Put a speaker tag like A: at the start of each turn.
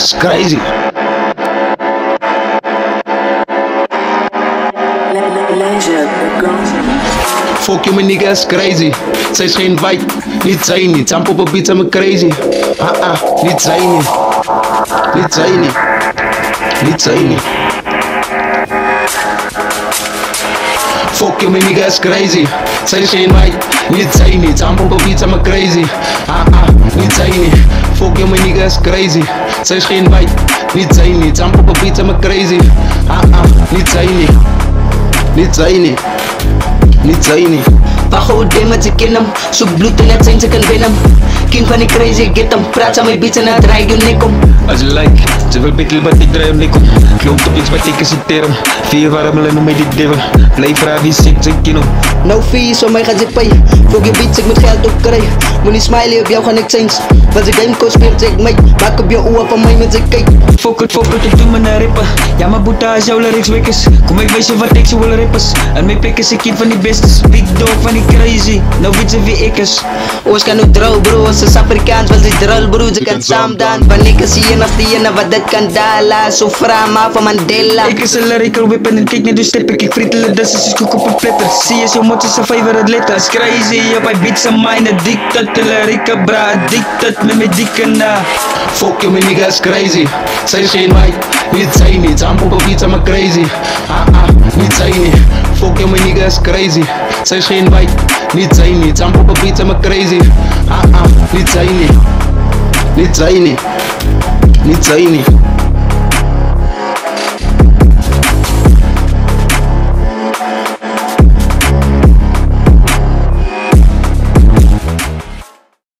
A: niggas crazy. Fuck you, my niggas crazy. Zij is geen white, niet zij niet. Samp op een beat, I'm crazy. Niet zij niet. Niet zij niet. Niet zij niet. Fuck you, my niggas crazy. Zij is geen white, niet zij niet. Samp op een beat, I'm crazy. Niet zij niet. Fuck you, my niggas crazy. Zij is geen white, niet zij niet. Samp op een beat, I'm crazy. Niet zij niet. Niet zij niet. Niet zij niet.
B: Pago de met ze ken zoek bloed en het zijn ze kan winnen. King van die crazy, get hem. Praat aan mijn beats en dan draai je nek om.
C: Als je like, ze wil bittel wat ik draai hem nek om. Ik loop op iets wat ik citeer hem. Vier waarom alleen noem mij die devil. Blijf vragen wie zit zijn kino.
B: No fees, van mij gaat ik pay. Volg je beats, ik moet geld ook krijgen. Moet niet smiley, op jou gaan ik change. Wat ik game coach speelt, zeg mij. Maak op je oor van mij met z'n kijk.
C: Fuck it, ik doe me naar rippen. Ja, maar boeta is jouw lyrics wikkers. Kom ik wees je wat ik zo wil rippers. En mijn pikkers, ik keep van die business. Big dog van die crazy. Nou weet ze wie ik is.
B: Oors kan ook droog bro, ze is Afrikaans, want is drill bro. Ze kan samen dan, van ik zie je nog die en wat dat kan dala. Zo vraag maar van Mandela.
C: Ik is een lyrical whip en kijk naar de stip. Ik frietelen, dat is koek op een plitter. Zie je zo moet is een favorite letters. Crazy, op mijn beats en mine. Addicted, de lyrica bra. Addicted, met mijn dikke na.
A: Fuck you, my niggas crazy. Zij is geen white, niet zij niet. Samp op een beat, I'm crazy. Niet zij niet. Fuck you, my niggas crazy. Zij is geen white, niet zij niet. Samp op een beat, I'm crazy. Niet zij niet. Niet zij niet. Niet zij niet.